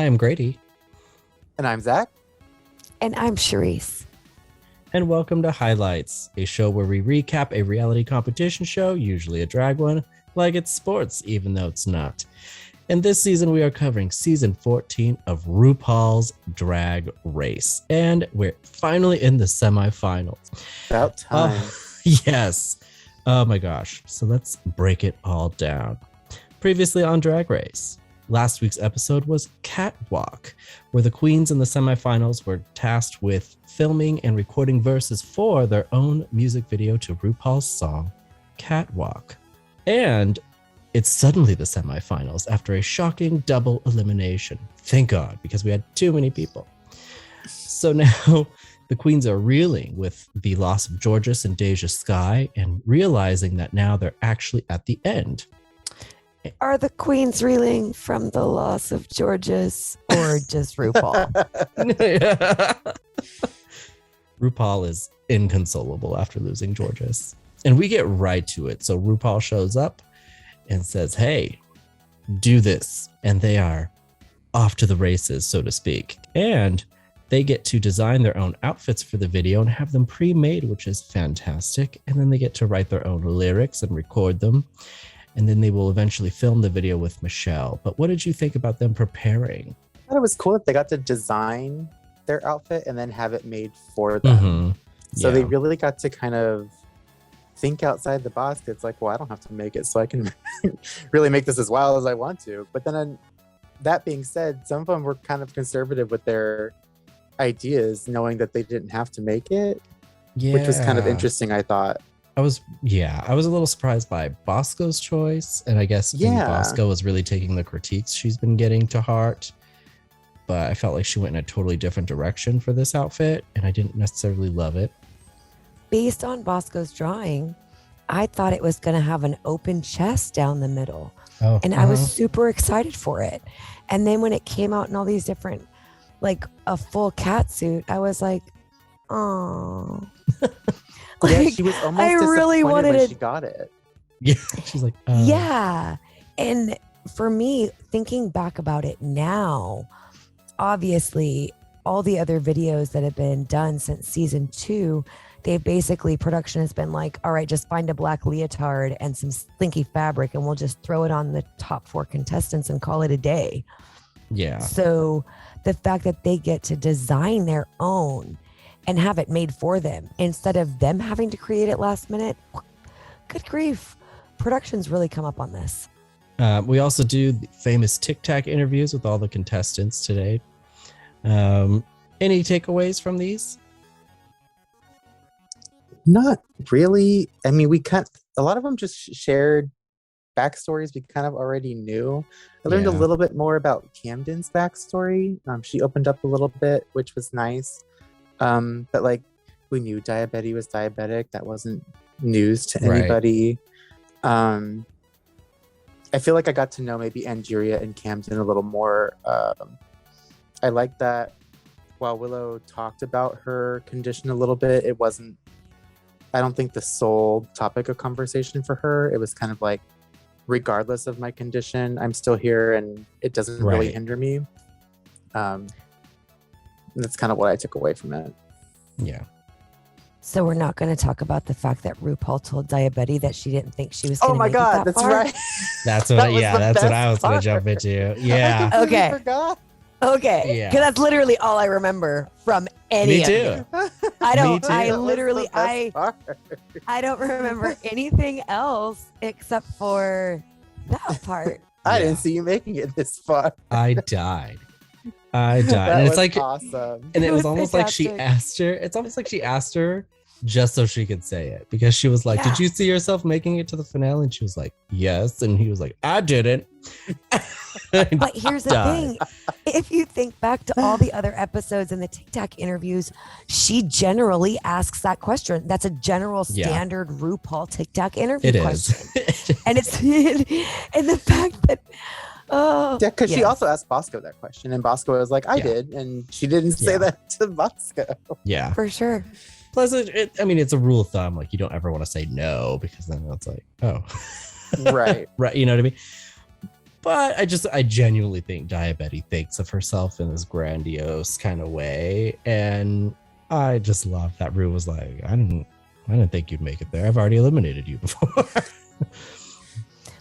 am Grady. And I'm Zach. And I'm Charisse. And welcome to Highlights, a show where we recap a reality competition show, usually a drag one, like it's sports, even though it's not. And this season, we are covering season 14 of RuPaul's Drag Race. And we're finally in the semifinals. About time. Yes. Oh my gosh. So let's break it all down. Previously on Drag Race, last week's episode was Catwalk, where the queens in the semifinals were tasked with filming and recording verses for their own music video to RuPaul's song, Catwalk. And it's suddenly the semifinals after a shocking double elimination. Thank God, because we had too many people. So now the queens are reeling with the loss of Georges and Deja Skye and realizing that now they're actually at the end. Are the queens reeling from the loss of Georges or just RuPaul? RuPaul is inconsolable after losing Georges. And we get right to it. So RuPaul shows up and says, hey, do this. And they are off to the races, so to speak. And they get to design their own outfits for the video and have them pre-made, which is fantastic. And then they get to write their own lyrics and record them. And then they will eventually film the video with Michelle. But what did you think about them preparing? I thought it was cool that they got to design their outfit and then have it made for them. Mm-hmm. So they really got to kind of think outside the box. It's like, well, I don't have to make it, so I can really make this as wild as I want to. But then that being said, some of them were kind of conservative with their ideas, knowing that they didn't have to make it, which was kind of interesting, I thought. I was a little surprised by Bosco's choice, and I guess Bosco was really taking the critiques she's been getting to heart, but I felt like she went in a totally different direction for this outfit, and I didn't necessarily love it. Based on Bosco's drawing, I thought it was going to have an open chest down the middle, and I was super excited for it. And then when it came out in all these different, like a full cat suit, I was like, oh. Yeah, she was almost I really wanted when it. She got it. Yeah, she's like, yeah. And for me, thinking back about it now, obviously, all the other videos that have been done since season 2, production has been like, all right, just find a black leotard and some slinky fabric, and we'll just throw it on the top 4 contestants and call it a day. Yeah. So the fact that they get to design their own and have it made for them instead of them having to create it last minute. Good grief. Production's really come up on this. We also do the famous Tic-Tac interviews with all the contestants today. Any takeaways from these? Not really. I mean, a lot of them just shared backstories we kind of already knew. I learned a little bit more about Camden's backstory. She opened up a little bit, which was nice. But like, we knew Diabetes was diabetic. That wasn't news to anybody. Right. I feel like I got to know maybe Angeria and Camden a little more. I like that while Willow talked about her condition a little bit, it wasn't, I don't think, the sole topic of conversation for her. It was kind of like, regardless of my condition, I'm still here and it doesn't really hinder me. That's kind of what I took away from it. Yeah. So we're not going to talk about the fact that RuPaul told Diabetes that she didn't think she was going to make it that that's far? right. That's what that's what I was going to jump into. Yeah. I okay. forgot. Okay. Yeah. Because that's literally all I remember from any Me too. of it. I don't, Me too. I don't remember anything else except for that part. I didn't see you making it this far. I died. That and it's was like awesome. And it was was almost fantastic. like she asked her. It's almost like she asked her just so she could say it, because she was like, Yeah. "Did you see yourself making it to the finale?" And she was like, "Yes." And he was like, "I didn't." But here's the thing. If you think back to all the other episodes in the Tic-Tac interviews, she generally asks that question. That's a general standard RuPaul Tic-Tac interview question. And it's and the fact that because she also asked Bosco that question, and Bosco was like, I did, and she didn't say that to Bosco. Yeah, for sure. Plus, I mean, it's a rule of thumb. Like, you don't ever want to say no, because then it's like, oh, right. Right. You know what I mean? But I genuinely think Diabetti thinks of herself in this grandiose kind of way. And I just love that Rue was like, I didn't think you'd make it there. I've already eliminated you before.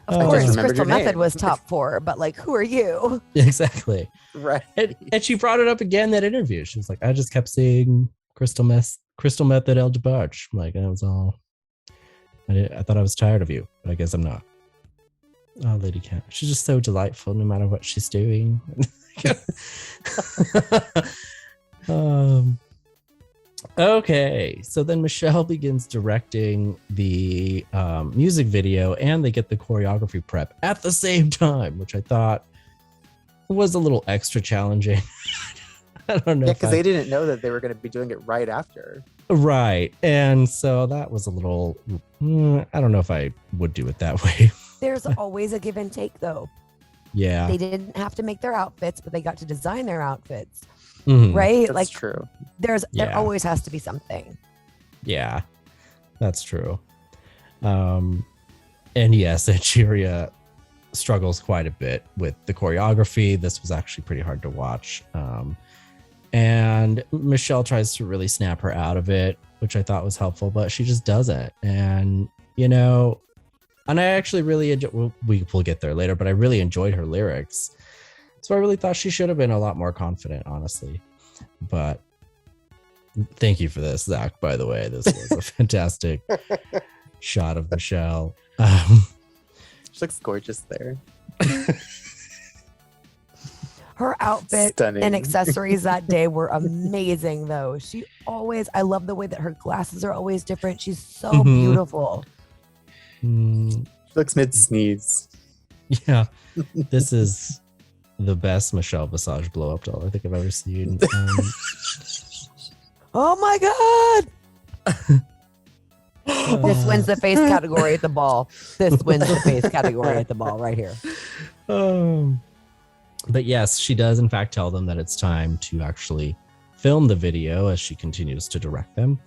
Of course, remembered Crystal your Method name. was top 4, but like, who are you? Exactly. Right. And she brought it up again that interview. She was like, I just kept seeing Crystal Method El DeBarge. Like, that was all. I thought I was tired of you, but I guess I'm not. Oh, Lady Cat. She's just so delightful no matter what she's doing. Okay, so then Michelle begins directing the music video, and they get the choreography prep at the same time, which I thought was a little extra challenging. I don't know. Yeah, because they didn't know that they were going to be doing it right after. Right, and so that was a little. I don't know if I would do it that way. There's always a give and take, though. Yeah, They didn't have to make their outfits, but they got to design their outfits, Mhm. right? That's Like, true. there Yeah. always has to be something. Yeah, that's true. And yes, Nigeria struggles quite a bit with the choreography. This was actually pretty hard to watch. And Michelle tries to really snap her out of it, which I thought was helpful, but she just doesn't. And, and I actually really enjoy, we'll get there later, but I really enjoyed her lyrics. So I really thought she should have been a lot more confident, honestly. But thank you for this, Zach, by the way. This was a fantastic shot of Michelle. She looks gorgeous there. Her outfit Stunning. and accessories that day were amazing, though. I love the way that her glasses are always different. She's so Mhm. beautiful. She looks mid-sneeze. Yeah, this is the best Michelle Visage blow up doll I think I've ever seen. Oh my God. This wins the face category at the ball. This wins the face category at the ball right here. But yes, she does in fact tell them that it's time to actually film the video as she continues to direct them.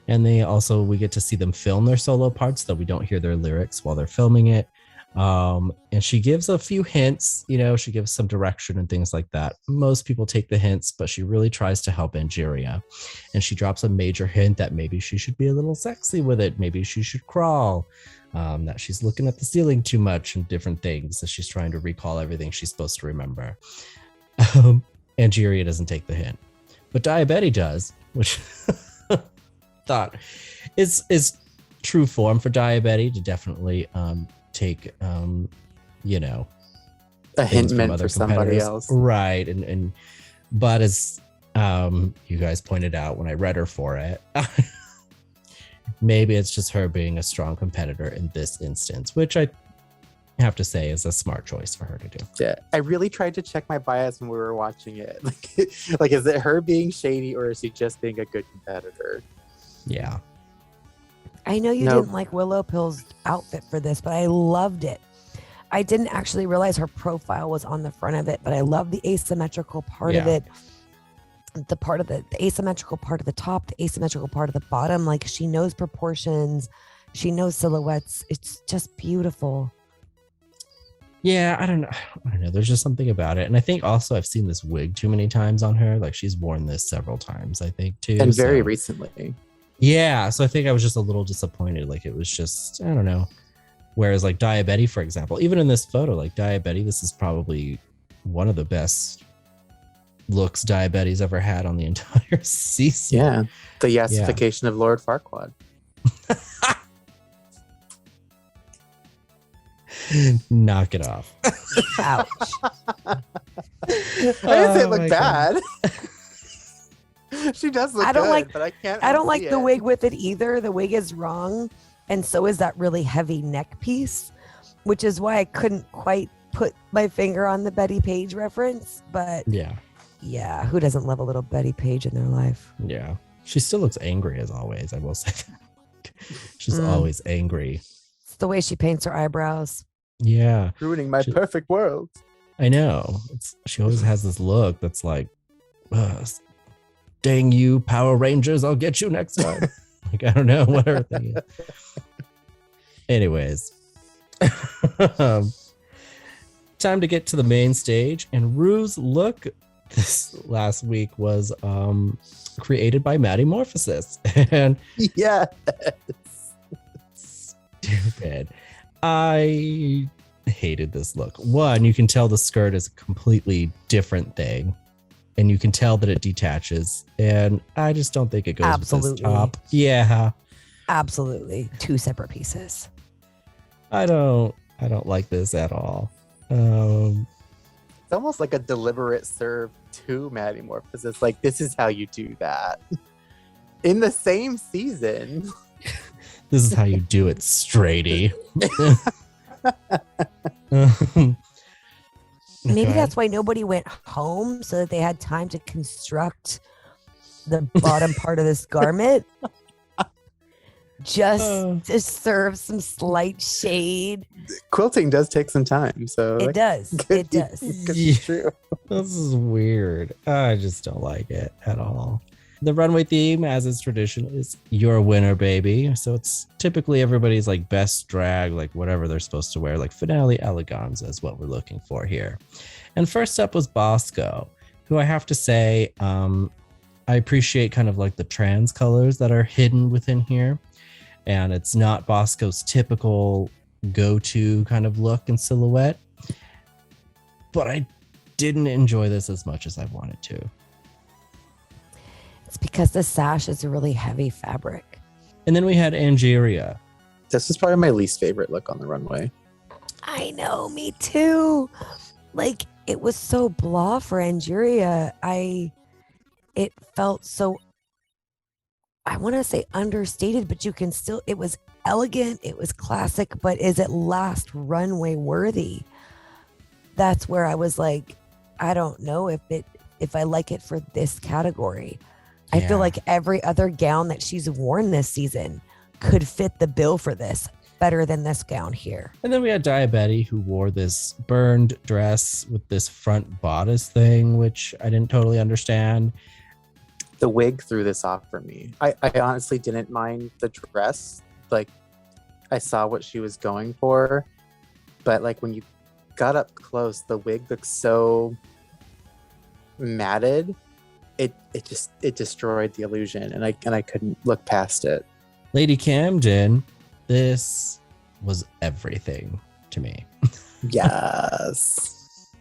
And we get to see them film their solo parts, though we don't hear their lyrics while they're filming it. And she gives a few hints, she gives some direction and things like that. Most people take the hints, but she really tries to help Angeria. And she drops a major hint that maybe she should be a little sexy with it. Maybe she should crawl, that she's looking at the ceiling too much and different things as she's trying to recall everything she's supposed to remember. Angeria doesn't take the hint, but Diabetti does, which thought is true form for Diabetti to definitely take A things hint from meant other for somebody competitors. else. Right. But as you guys pointed out when I read her for it, maybe it's just her being a strong competitor in this instance, which I have to say is a smart choice for her to do. Yeah, I really tried to check my bias when we were watching it. Like, is it her being shady or is she just being a good competitor? Yeah. I know you Nope. didn't like Willow Pill's outfit for this, but I loved it. I didn't actually realize her profile was on the front of it, but I love the asymmetrical part of Yeah. it. The part of the asymmetrical part of the top, the asymmetrical part of the bottom. Like, she knows proportions, she knows silhouettes. It's just beautiful. Yeah, I don't know. There's just something about it. And I think also I've seen this wig too many times on her. Like, she's worn this several times, I think, too. And very so- recently. Yeah, so I think I was just a little disappointed. Like, it was just, I don't know. Whereas like Diabetti, for example, even in this photo, like Diabetti, this is probably one of the best looks Diabetti's ever had on the entire season. Yeah. The yassification of Lord Farquaad. Knock it off. Ouch. I didn't say it my looked God. bad. She does look I don't good, like- but I can't I don't like unsee the it. wig with it either. The wig is wrong. And so is that really heavy neck piece, which is why I couldn't quite put my finger on the Betty Page reference. But Yeah. who doesn't love a little Betty Page in their life? Yeah. She still looks angry as always, I will say that. She's Mm. always angry. It's the way she paints her eyebrows. Yeah. Ruining my She- perfect world. I know. She always has this look that's like, dang you, Power Rangers, I'll get you next time. Like, I don't know what her thing is. Anyways. time to get to the main stage, and Rue's look this last week was created by Maddie Morphosis. And Yeah. stupid. I hated this look. One, you can tell the skirt is a completely different thing, and you can tell that it detaches, and I just don't think it goes with this top. Yeah. Absolutely. Two separate pieces. I don't like this at all. It's almost like a deliberate serve to Maddie Morphosis. Like, this is how you do that. In the same season. This is how you do it, straighty. Maybe that's why nobody went home, so that they had time to construct the bottom part of this garment. Just to serve some slight shade. Quilting does take some time, so it does. It does. Yeah, true. This is weird. I just don't like it at all. The runway theme, as is tradition, is "You're a winner, baby." So it's typically everybody's like best drag, like whatever they're supposed to wear, like finale eleganza is what we're looking for here. And first up was Bosco, who I have to say, I appreciate kind of like the trans colors that are hidden within here. And it's not Bosco's typical go-to kind of look and silhouette. But I didn't enjoy this as much as I wanted to. It's because the sash is a really heavy fabric. And then we had Angeria. This is probably my least favorite look on the runway. I know, me too. Like, it was so blah for Angeria. It felt so, I want to say understated, but you can still, it was elegant, it was classic, but is it last runway worthy? That's where I was like, I don't know if I like it for this category. I feel like every other gown that she's worn this season could fit the bill for this better than this gown here. And then we had Diabetti, who wore this burned dress with this front bodice thing, which I didn't totally understand. The wig threw this off for me. I honestly didn't mind the dress. Like, I saw what she was going for, but like when you got up close, the wig looked so matted. It destroyed the illusion, and I couldn't look past it. Lady Camden, this was everything to me. Yes.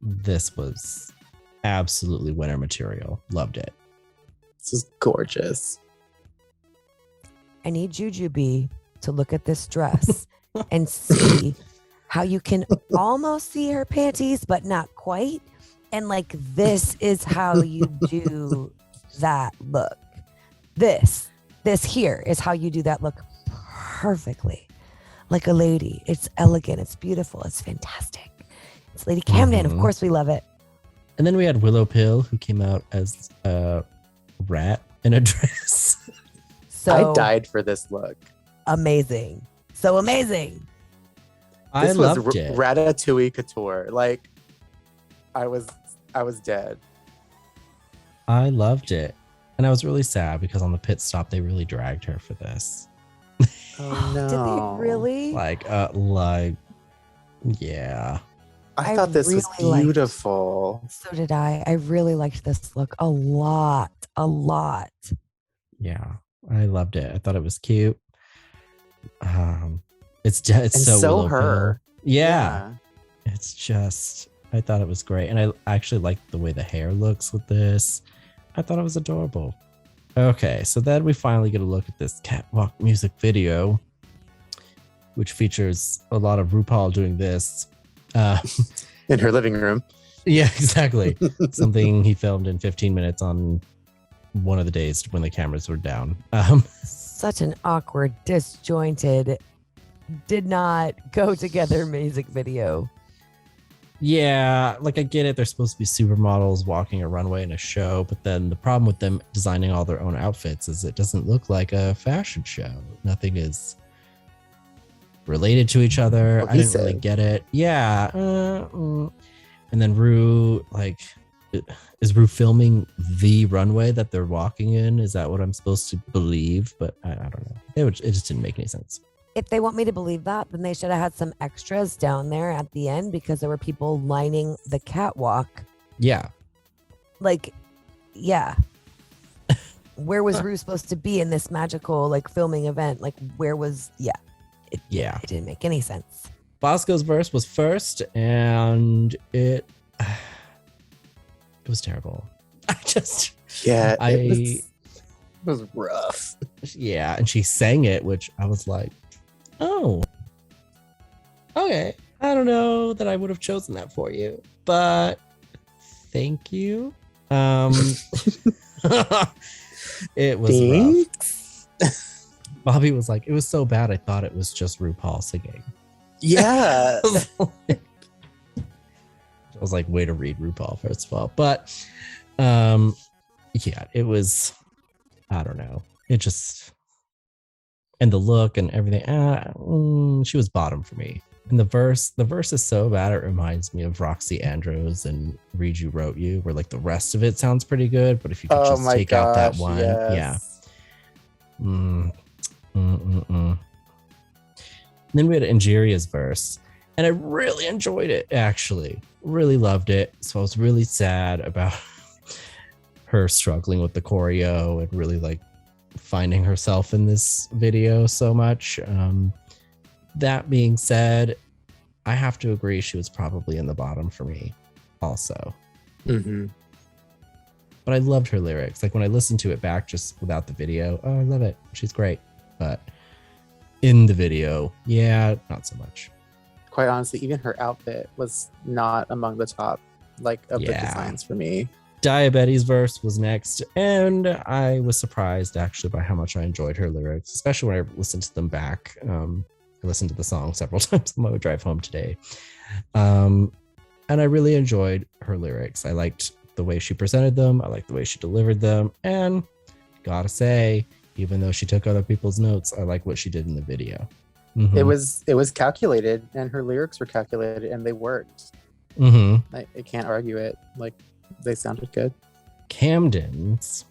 This was absolutely winner material. Loved it. This is gorgeous. I need Jujubee to look at this dress and see how you can almost see her panties, but not quite. And like, this is how you do that look. This here is how you do that look perfectly. Like a lady. It's elegant. It's beautiful. It's fantastic. It's Lady Camden. Of course we love it. And then we had Willow Pill, who came out as a rat in a dress. So I died for this look. Amazing. So amazing. This loved was it. Ratatouille couture. Like, I was dead. I loved it. And I was really sad because on the pit stop, they really dragged her for this. Oh no. Did they really? Yeah. I thought this was really beautiful. So did I. I really liked this look a lot. Yeah. I loved it. I thought it was cute. It's And so so Willow her. Pill. Yeah. It's just, I thought it was great. And I actually liked the way the hair looks with this. I thought it was adorable. Okay, so then we finally get a look at this Catwalk music video, which features a lot of RuPaul doing this. In her living room. Yeah, exactly. Something he filmed in 15 minutes on one of the days when the cameras were down. Such an awkward, disjointed, did not go together music video. Yeah, like I get it. They're supposed to be supermodels walking a runway in a show, but then the problem with them designing all their own outfits is it doesn't look like a fashion show. Nothing is related to each other. I didn't really get it. Yeah. And then Ru, like, is Ru filming the runway that they're walking in? Is that what I'm supposed to believe? But I don't know. It just didn't make any sense. if they want me to believe that, then they should have had some extras down there at the end because there were people lining the catwalk. Yeah. Like, yeah. Where was Ru supposed to be in this magical like filming event? Like, where was? Yeah. It didn't make any sense. Bosco's verse was first, and it was terrible. It was rough. Yeah, and she sang it, which I was like, oh, okay. I don't know that I would have chosen that for you, but thank you. It was rough. Bobby was like, it was so bad I thought it was just RuPaul singing. Yeah. I was like, way to read RuPaul, first of all. But yeah, it was, I don't know. It just, and the look and everything, she was bottom for me. And the verse is so bad, it reminds me of Roxy Andrews and Read You Wrote You, where like the rest of it sounds pretty good, but if you could just take out that one, yes. yeah. Then we had Angeria's verse, and I really enjoyed it, actually. Really loved it. So I was really sad about her struggling with the choreo and really like finding herself in this video so much. That being said, I have to agree she was probably in the bottom for me also. Mm-hmm. But I loved her lyrics. Like when I listened to it back just without the video, oh, I love it. She's great. But in the video, yeah, not so much. Quite honestly, even her outfit was not among the top of the designs for me. Diabetes verse was next, and I was surprised actually by how much I enjoyed her lyrics, especially when I listened to them back. I listened to the song several times on my drive home today. And I really enjoyed her lyrics. I liked the way she presented them. I liked the way she delivered them. And gotta say, even though she took other people's notes, I like what she did in the video. Mm-hmm. It was calculated, and her lyrics were calculated, and they worked. Mm-hmm. I can't argue it. Like, they sounded good. Camden's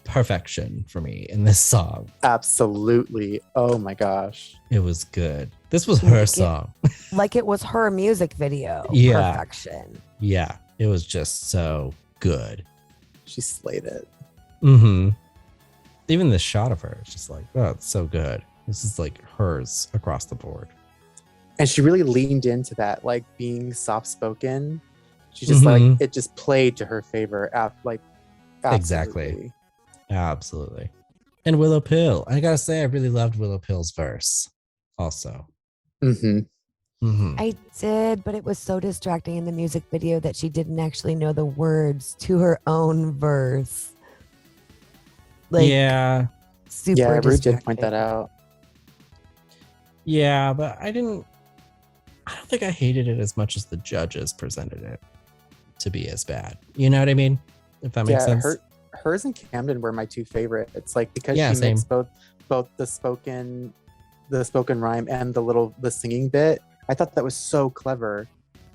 perfection for me in this song. Absolutely. Oh my gosh. It was good. This was her song. Like it was her music video. Yeah. Perfection. Yeah. It was just so good. She slayed it. Mm-hmm. Even the shot of her is just like, oh, it's so good. This is like hers across the board. And she really leaned into that, like being soft spoken. She just like it just played to her favor. Exactly. Absolutely. And Willow Pill. I gotta say, I really loved Willow Pill's verse also. I did, but it was so distracting in the music video that she didn't actually know the words to her own verse. Like, super yeah, Ru distracting. did point that out. Yeah, but I don't think I hated it as much as the judges presented it to be as bad. You know what I mean? If that makes sense. Hers and Camden were my two favorites. Like, because she makes both the spoken rhyme and the singing bit. I thought that was so clever.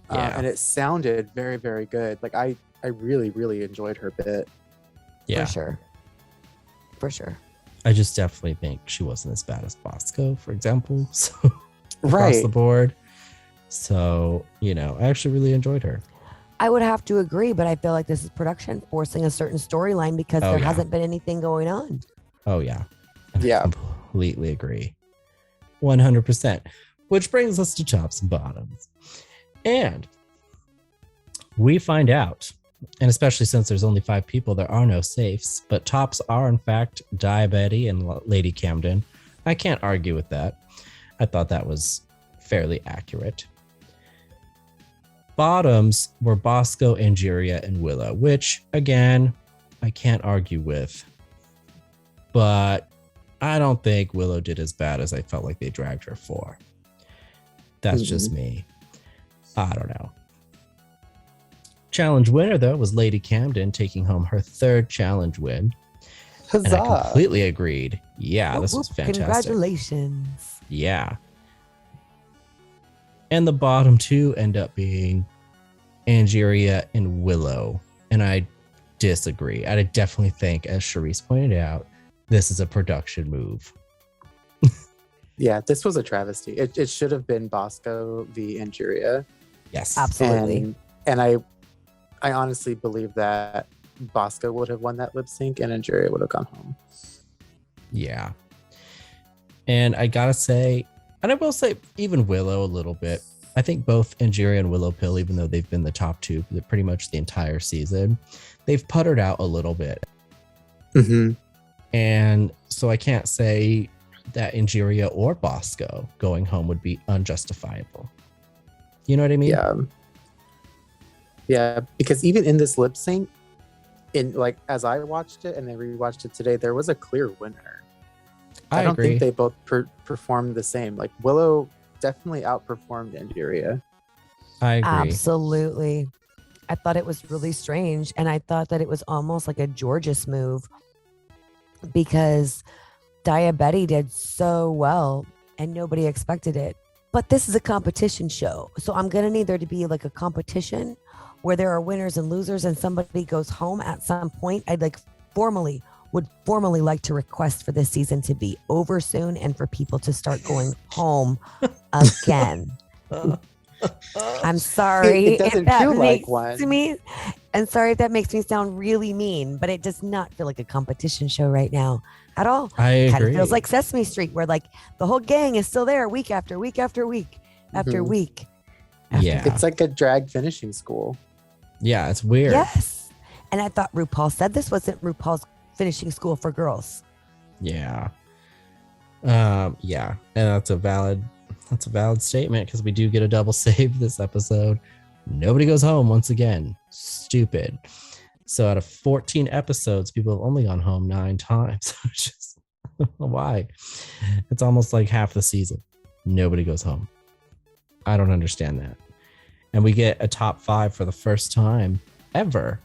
And it sounded very, very good. Like I really, really enjoyed her bit. Yeah. For sure. I just definitely think she wasn't as bad as Bosco, for example. So right. Across the board. So, I actually really enjoyed her. I would have to agree, but I feel like this is production forcing a certain storyline because there hasn't been anything going on. Oh, yeah. Yeah. I completely agree. 100%. Which brings us to tops and bottoms. And we find out, and especially since there's only 5 people, there are no safes, but tops are, in fact, Diabetes and Lady Camden. I can't argue with that. I thought that was fairly accurate. Bottoms were Bosco, Angeria, and Willow, which, again, I can't argue with. But I don't think Willow did as bad as I felt like they dragged her for. That's just me. I don't know. Challenge winner, though, was Lady Camden, taking home her 3rd challenge win. Huzzah! And I completely agreed. Yeah, this was fantastic. Congratulations. Yeah. And the bottom 2 end up being Angeria and Willow. And I disagree. I definitely think, as Charisse pointed out, this is a production move. Yeah, this was a travesty. It should have been Bosco v. Angeria. Yes. Absolutely. And I honestly believe that Bosco would have won that lip sync and Angeria would have gone home. Yeah. And I gotta say, and I will say even Willow a little bit. I think both Angeria and Willow Pill, even though they've been the top two pretty much the entire season, they've puttered out a little bit. Mm-hmm. And so I can't say that Angeria or Bosco going home would be unjustifiable. You know what I mean? Yeah. Yeah, because even in this lip sync, as I watched it and then rewatched it today, there was a clear winner. I don't agree. think they both performed the same. Like Willow definitely outperformed Angeria. I agree. Absolutely. I thought it was really strange, and I thought that it was almost like a Georges move because Diabetti did so well and nobody expected it. But this is a competition show, so I'm gonna need there to be like a competition where there are winners and losers, and somebody goes home at some point. I'd would formally like to request for this season to be over soon and for people to start going home again. I'm sorry It doesn't if that feel like makes one. me. I'm sorry if that makes me sound really mean, but it does not feel like a competition show right now at all. I It kind of agree. feels like Sesame Street, where like the whole gang is still there week after week after week after Mhm. week. Yeah. It's like a drag finishing school. Yeah, it's weird. Yes. And I thought RuPaul said this wasn't RuPaul's finishing school for girls. Yeah. Yeah. And that's a valid statement because we do get a double save this episode. Nobody goes home once again. Stupid. So out of 14 episodes, people have only gone home 9 times. Which is why? It's almost like half the season. Nobody goes home. I don't understand that. And we get a top 5 for the first time ever.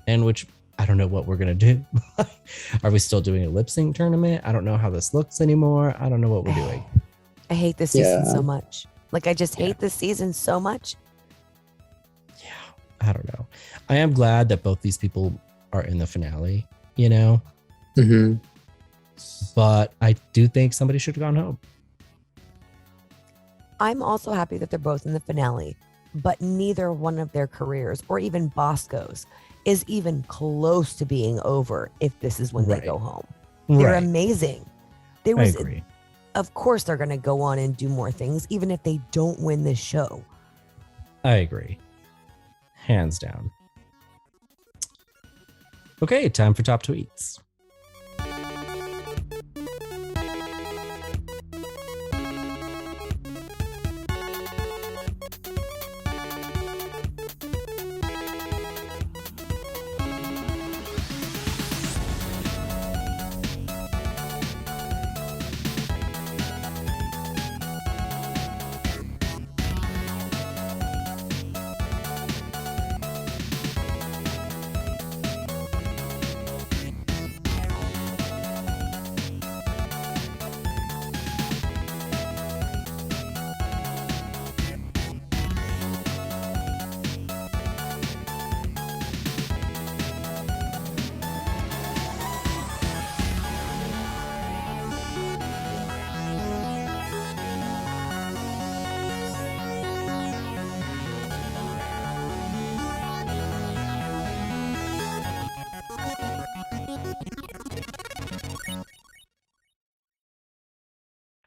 And which I don't know what we're going to do. Are we still doing a lip sync tournament? I don't know how this looks anymore. I don't know what we're doing. I hate this season Yeah. so much. Like, I just Yeah. hate this season so much. Yeah, I don't know. I am glad that both these people are in the finale, you know, Mm-hmm. but I do think somebody should have gone home. I'm also happy that they're both in the finale, but neither one of their careers, or even Bosco's, is even close to being over if this is when Right. they go home. They're Right. amazing. There I was, agree. of course, they're going to go on and do more things, even if they don't win this show. I agree. Hands down. Okay, time for top tweets.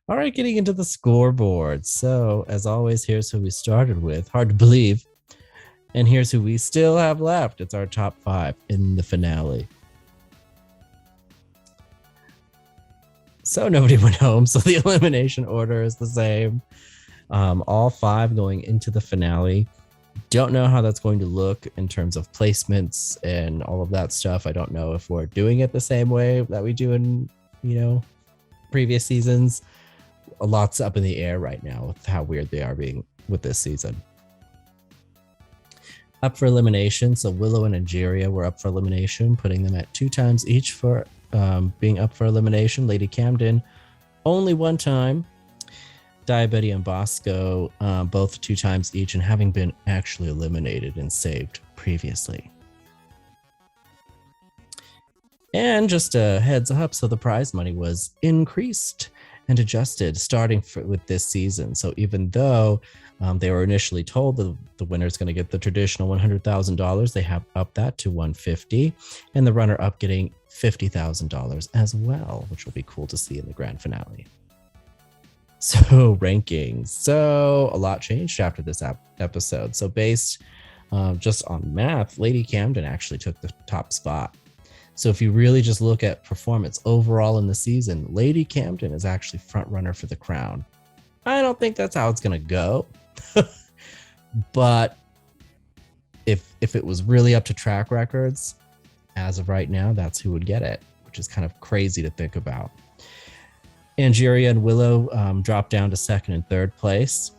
All right, getting into the scoreboard. So, as always, here's who we started with. Hard to believe. And here's who we still have left. It's our top 5 in the finale. So nobody went home. So the elimination order is the same. All 5 going into the finale. Don't know how that's going to look in terms of placements and all of that stuff. I don't know if we're doing it the same way that we do in, previous seasons. A lot's up in the air right now with how weird they are being with this season. Up for elimination. So Willow and Angeria were up for elimination, putting them at 2 times each for being up for elimination. Lady Camden, only 1 time. Diabetti and Bosco, both 2 times each, and having been actually eliminated and saved previously. And just a heads up, so the prize money was increased. and adjusted starting with this season. So even though they were initially told that the winner is going to get the traditional $100,000, they have upped that to $150,000, and the runner-up getting $50,000 as well, which will be cool to see in the grand finale. So rankings. So a lot changed after this episode. So based just on math, Lady Camden actually took the top spot. So if you really just look at performance overall in the season, Lady Camden is actually front runner for the crown. I don't think that's how it's going to go. But if it was really up to track records, as of right now, that's who would get it, which is kind of crazy to think about. Angeria and Willow dropped down to second and third place.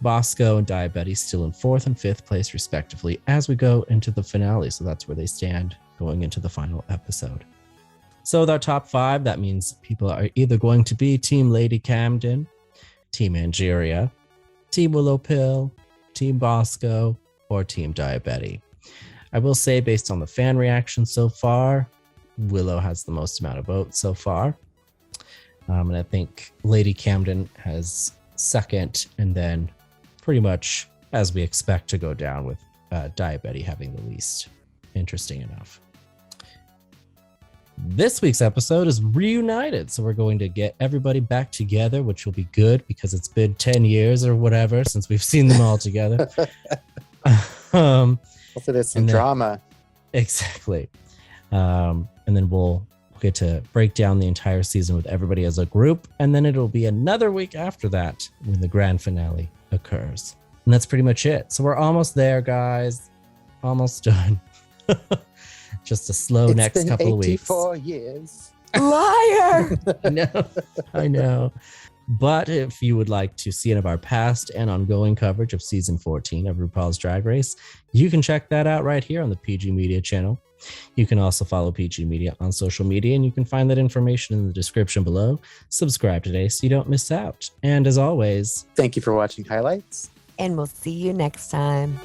Bosco and Diabetes still in fourth and fifth place, respectively, as we go into the finale. So that's where they stand going into the final episode. So with our top five, that means people are either going to be Team Lady Camden, Team Angeria, Team Willow Pill, Team Bosco, or Team Diabetes. I will say, based on the fan reaction so far, Willow has the most amount of votes so far. And I think Lady Camden has second, and then pretty much as we expect to go down, with Diabetes having the least. Interesting enough. This week's episode is reunited, so we're going to get everybody back together, which will be good because it's been 10 years or whatever since we've seen them all together. Also, there's some drama. Exactly. And then we'll get to break down the entire season with everybody as a group, and then it'll be another week after that when the grand finale occurs. And that's pretty much it. So we're almost there, guys. Almost done. Just a slow next couple of weeks. 84 years. Liar! I know. But if you would like to see any of our past and ongoing coverage of season 14 of RuPaul's Drag Race, you can check that out right here on the PG Media channel. You can also follow PG Media on social media, and you can find that information in the description below. Subscribe today so you don't miss out. And as always, thank you for watching highlights. And we'll see you next time.